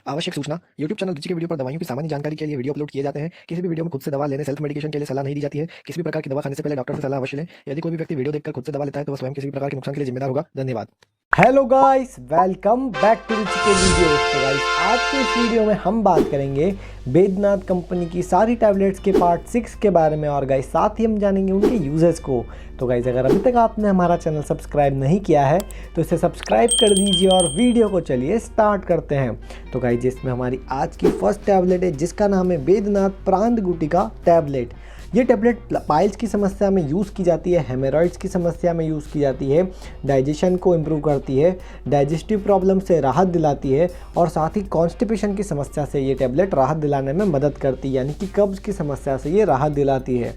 आवश्यक सूचना। YouTube channel रुचि के वीडियो पर दवाइयों की सामान्य जानकारी के लिए वीडियो अपलोड किए जाते हैं। किसी भी वीडियो में खुद से दवा लेने सेल्फ मेडिकेशन के लिए सलाह नहीं दी जाती है। किसी भी प्रकार की दवा खाने से पहले डॉक्टर से सलाह अवश्य लें। यदि कोई भी व्यक्ति वीडियो देखकर खुद से दवा लेता है तो वह स्वयं किसी भी प्रकार के नुकसान के लिए जिम्मेदार होगा। धन्यवाद। Hello guys, welcome back to Ruchi के वीडियो। तो गाइस, आज के इस वीडियो में हम बात करेंगे बैद्यनाथ कंपनी की सारी टैबलेट्स के पार्ट 6 के बारे में और गाइस साथ ही हम जानेंगे उनके यूजेस को। तो गाइस, अगर अभी तक आपने हमारा चैनल सब्सक्राइब नहीं किया है तो इसे सब्सक्राइब कर दीजिए और वीडियो को चलिए स्टार्ट करते हैं। तो गाइस, जिसमें हमारी आज की फर्स्ट टैबलेट है जिसका नाम है बैद्यनाथ प्रांत गुटिका टैबलेट। ये टैबलेट पाइल्स की समस्या में यूज़ की जाती है, हेमोरॉइड्स की समस्या में यूज़ की जाती है, डाइजेशन को इम्प्रूव करती है, डाइजेस्टिव प्रॉब्लम से राहत दिलाती है और साथ ही कॉन्स्टिपेशन की समस्या से ये टैबलेट राहत दिलाने में मदद करती है, यानी कि कब्ज़ की समस्या से ये राहत दिलाती है।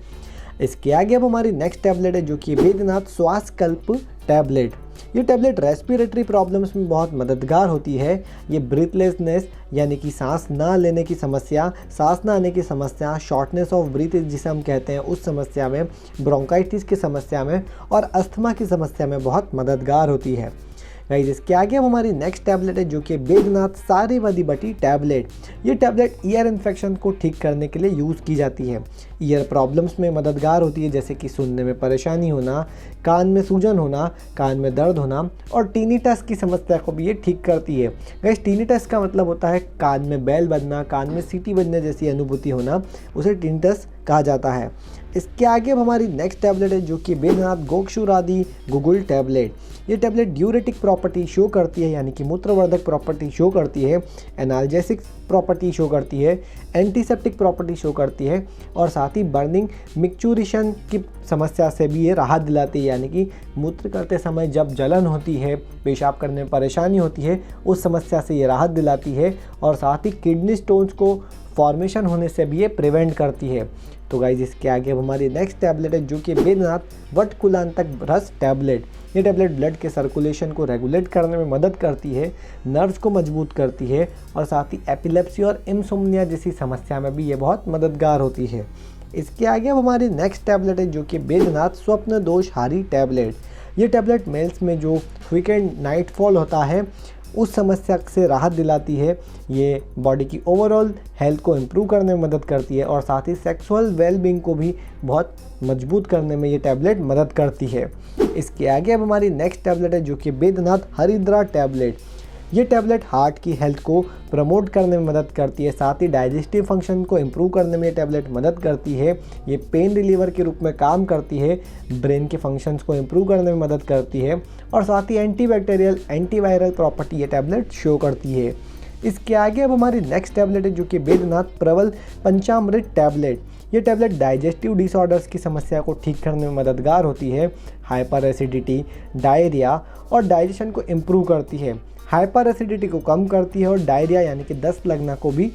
इसके आगे अब हमारी नेक्स्ट टैबलेट है जो कि बैद्यनाथ श्वासकल्प टैबलेट। ये टैबलेट रेस्पिरेटरी प्रॉब्लम्स में बहुत मददगार होती है। ये ब्रीथलेसनेस यानी कि सांस ना लेने की समस्या, सांस ना आने की समस्या, शॉर्टनेस ऑफ ब्रीथ जिसे हम कहते हैं उस समस्या में, ब्रोंकाइटिस की समस्या में और अस्थमा की समस्या में बहुत मददगार होती है। गाइस, इसके आगे अब हमारी नेक्स्ट टैबलेट है जो कि बैद्यनाथ सारीवदी टैबलेट। ये टैबलेट ईयर इन्फेक्शन को ठीक करने के लिए यूज़ की जाती है। ईयर प्रॉब्लम्स में मददगार होती है, जैसे कि सुनने में परेशानी होना, कान में सूजन होना, कान में दर्द होना और टिनिटस की समस्या को भी ये ठीक करती है। गाइस, टिनिटस का मतलब होता है कान में बैल बजना, कान में सीटी बजने जैसी अनुभूति होना, उसे टिनिटस कहा जाता है। इसके आगे अब हमारी नेक्स्ट टैबलेट है जो कि बैद्यनाथ गोक्षुरादि गुगुल टैबलेट। ये टैबलेट ड्यूरेटिक प्रॉपर्टी शो करती है, यानी कि मूत्रवर्धक प्रॉपर्टी शो करती है, एनाल्जेसिक प्रॉपर्टी शो करती है, एंटीसेप्टिक प्रॉपर्टी शो करती है और साथ ही बर्निंग मिक्चुरेशन की समस्या से भी ये राहत दिलाती है, यानी कि मूत्र करते समय जब जलन होती है, पेशाब करने में परेशानी होती है, उस समस्या से ये राहत दिलाती है और साथ ही किडनी स्टोन्स को फॉर्मेशन होने से भी ये प्रिवेंट करती है। तो गाइज, इसके आगे अब हमारी नेक्स्ट टैबलेट है जो कि बैद्यनाथ वटकुलांतक रस टैबलेट। ये टैबलेट ब्लड के सर्कुलेशन को रेगुलेट करने में मदद करती है, नर्व्स को मजबूत करती है और साथ ही एपिलेप्सी और इंसोम्निया जैसी समस्या में भी ये बहुत मददगार होती है। इसके आगे अब हमारी नेक्स्ट टैबलेट है जो कि बैद्यनाथ स्वप्न दोषहारी टैबलेट। ये टैबलेट मेल्स में जो फ्रीक्वेंट नाइटफॉल होता है उस समस्या से राहत दिलाती है। ये बॉडी की ओवरऑल हेल्थ को इम्प्रूव करने में मदद करती है और साथ ही सेक्सुअल वेलबींग को भी बहुत मजबूत करने में ये टैबलेट मदद करती है। इसके आगे अब हमारी नेक्स्ट टैबलेट है जो कि बैद्यनाथ हरिद्रा टैबलेट। ये टैबलेट हार्ट की हेल्थ को प्रमोट करने में मदद करती है, साथ ही डाइजेस्टिव फंक्शन को इम्प्रूव करने में ये टैबलेट मदद करती है। ये पेन रिलीवर के रूप में काम करती है, ब्रेन के फंक्शंस को इम्प्रूव करने में मदद करती है और साथ ही एंटीबैक्टीरियल एंटीवायरल प्रॉपर्टी ये टैबलेट शो करती है। इसके आगे अब हमारी नेक्स्ट टैबलेट है जो कि बैद्यनाथ प्रबल पंचामृत टैबलेट। ये टैबलेट डाइजेस्टिव डिसऑर्डर्स की समस्या को ठीक करने में मददगार होती है। हाइपर एसिडिटी, डायरिया और डाइजेशन को इम्प्रूव करती है, हाइपर एसिडिटी को कम करती है और डायरिया यानी कि दस्त लगना को भी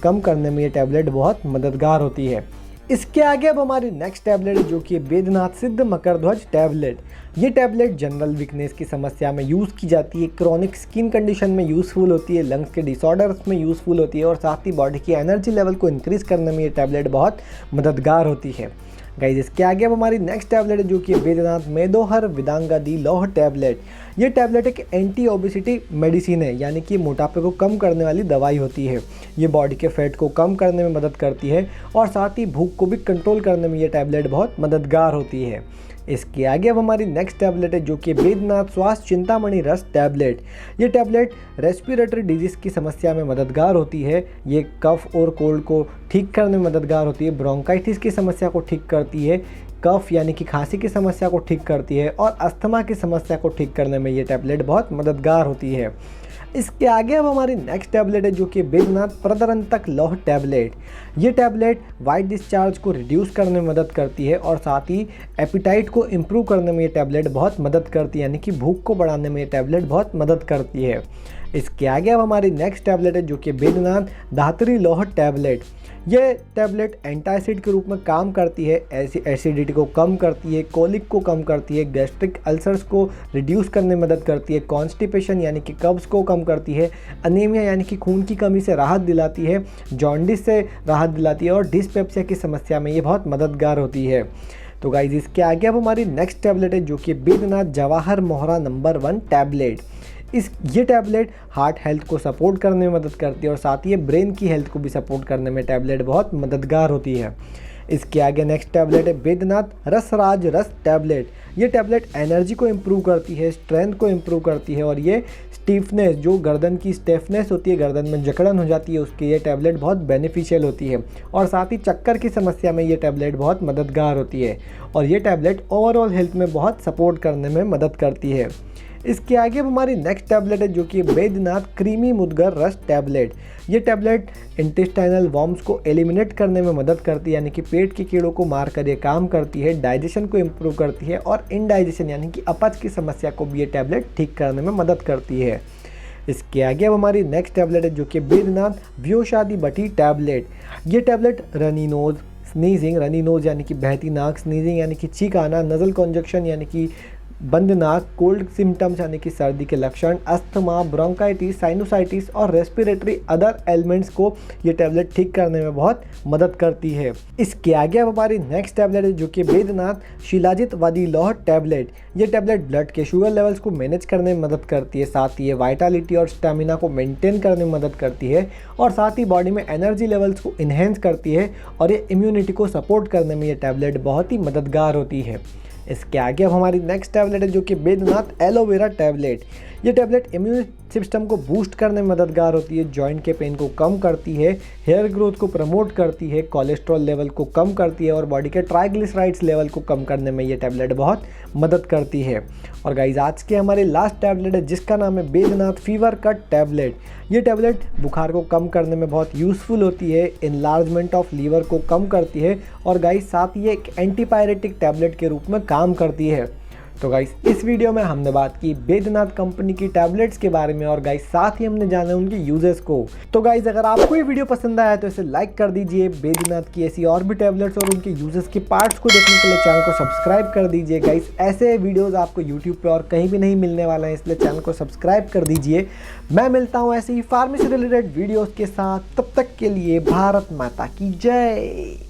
कम करने में ये टैबलेट बहुत मददगार होती है। इसके आगे अब हमारी नेक्स्ट टैबलेट है जो कि बैद्यनाथ सिद्ध मकरध्वज टैबलेट। ये टैबलेट जनरल वीकनेस की समस्या में यूज़ की जाती है, क्रॉनिक स्किन कंडीशन में यूज़फुल होती है, लंग्स के डिसऑर्डर्स में यूज़फुल होती है और साथ ही बॉडी की एनर्जी लेवल को इंक्रीज़ करने में ये टैबलेट बहुत मददगार होती है। गाइज, इसके आगे अब हमारी नेक्स्ट टैबलेट है जो कि बैद्यनाथ मेदोहर विदांगादी लौह टैबलेट। ये टैबलेट एक एंटी ओबेसिटी मेडिसिन है, यानी कि मोटापे को कम करने वाली दवाई होती है। ये बॉडी के फैट को कम करने में मदद करती है और साथ ही भूख को भी कंट्रोल करने में ये टैबलेट बहुत मददगार होती है। इसके आगे अब हमारी नेक्स्ट टैबलेट है जो कि बैद्यनाथ श्वास चिंतामणि रस टैबलेट। ये टैबलेट रेस्पिरेटरी डिजीज़ की समस्या में मददगार होती है। ये कफ और कोल्ड को ठीक करने में मददगार होती है, ब्रोंकाइटिस की समस्या को ठीक करती है, कफ यानी कि खांसी की समस्या को ठीक करती है और अस्थमा की समस्या को ठीक करने में ये टैबलेट बहुत मददगार होती है। इसके आगे अब हमारी नेक्स्ट टैबलेट है जो कि बैद्यनाथ प्रदरंतक लौह टैबलेट। ये टैबलेट वाइट डिस्चार्ज को रिड्यूस करने में मदद करती है और साथ ही एपिटाइट को इम्प्रूव करने में ये टैबलेट बहुत मदद करती है, यानी कि भूख को बढ़ाने में ये टैबलेट बहुत मदद करती है। इसके आगे अब हमारी नेक्स्ट टैबलेट है जो कि बैद्यनाथ धात्री लौह टैबलेट। ये टैबलेट एंटासिड के रूप में काम करती है, एसिडिटी को कम करती है, कोलिक को कम करती है, गैस्ट्रिक अल्सर्स को रिड्यूस करने में मदद करती है, कॉन्स्टिपेशन यानी कि कब्ज़ को कम करती है, अनीमिया यानी कि खून की कमी से राहत दिलाती है, जॉन्डिस से राहत दिलाती है और डिस्पेप्सिया की समस्या में ये बहुत मददगार होती है। तो गाइज, इसके आगे अब हमारी नेक्स्ट टैबलेट है जो कि बैद्यनाथ जवाहर मोहरा नंबर 1 टैबलेट। ये टैबलेट हार्ट हेल्थ को सपोर्ट करने में मदद करती है और साथ ही ये ब्रेन की हेल्थ को भी सपोर्ट करने में टैबलेट बहुत मददगार होती है। इसके आगे नेक्स्ट टैबलेट है बैद्यनाथ रसराज रस टैबलेट। ये टैबलेट एनर्जी को इम्प्रूव करती है, स्ट्रेंथ को इम्प्रूव करती है और ये स्टीफनेस, जो गर्दन की स्टेफनेस होती है, गर्दन में जकड़न हो जाती है, उसकी ये टैबलेट बहुत बेनिफिशियल होती है और साथ ही चक्कर की समस्या में ये टैबलेट बहुत मददगार होती है और ये टैबलेट ओवरऑल हेल्थ में बहुत सपोर्ट करने में मदद करती है। इसके आगे अब हमारी नेक्स्ट टैबलेट है जो कि बैद्यनाथ क्रीमी मुदगर रस टैबलेट। ये टैबलेट इंटेस्टाइनल वॉर्म्स को एलिमिनेट करने में मदद करती है, यानी कि पेट के कीड़ों को मार कर ये काम करती है, डाइजेशन को इम्प्रूव करती है और इनडाइजेशन यानी कि अपच की समस्या को भी ये टैबलेट ठीक करने में मदद करती है। इसके आगे अब हमारी नेक्स्ट टैबलेट है जो कि बैद्यनाथ व्योषादि बटी टैबलेट। ये tablet runny nose sneezing, runny nose यानी कि बहती नाक, स्नीजिंग यानी कि छींक आना, नज़ल कॉन्जक्शन यानी कि बंद नाक, कोल्ड सिम्टम्स यानी कि सर्दी के लक्षण, अस्थमा, ब्रोंकाइटिस, साइनोसाइटिस और रेस्पिरेटरी अदर एलिमेंट्स को ये टैबलेट ठीक करने में बहुत मदद करती है। इसके आगे अब हमारी नेक्स्ट टैबलेट है जो कि बैद्यनाथ शिलाजित वादी लौह टैबलेट। ये टैबलेट ब्लड के शुगर लेवल्स को मैनेज करने में मदद करती है, साथ ही ये वाइटालिटी और स्टेमिना को मेंटेन करने में मदद करती है और साथ ही बॉडी में एनर्जी लेवल्स को इन्हेंस करती है और ये इम्यूनिटी को सपोर्ट करने में ये टैबलेट बहुत ही मददगार होती है। इसके आगे अब हमारी नेक्स्ट टैबलेट है जो कि बैद्यनाथ एलोवेरा टैबलेट। ये टैबलेट इम्यून सिस्टम को बूस्ट करने में मददगार होती है, जॉइंट के पेन को कम करती है, हेयर ग्रोथ को प्रमोट करती है, कोलेस्ट्रॉल लेवल को कम करती है और बॉडी के ट्राइग्लिसराइड्स लेवल को कम करने में ये टैबलेट बहुत मदद करती है। और गाइज आज के हमारे लास्ट टैबलेट है जिसका नाम है बैद्यनाथ फीवर कट टैबलेट। ये टैबलेट बुखार को कम करने में बहुत यूज़फुल होती है, इनलार्जमेंट ऑफ लीवर को कम करती है और गाइज साथ ही एक एंटीपायरेटिक टैबलेट के रूप में काम करती है। तो गाइस इस वीडियो में हमने बात की बैद्यनाथ कंपनी की टैबलेट्स के बारे में और गाइस साथ ही हमने जाना उनके यूजेस को। तो गाइस अगर आपको ये वीडियो पसंद आया तो इसे लाइक कर दीजिए। बैद्यनाथ की ऐसी और भी टैबलेट्स और उनके यूजेस के पार्ट्स को देखने के लिए चैनल को सब्सक्राइब कर दीजिए। गाइस ऐसे वीडियोज़ आपको यूट्यूब पर और कहीं भी नहीं मिलने वाला है, इसलिए चैनल को सब्सक्राइब कर दीजिए। मैं मिलता हूँ ऐसे ही फार्मेसी रिलेटेड वीडियोज़ के साथ, तब तक के लिए भारत माता की जय।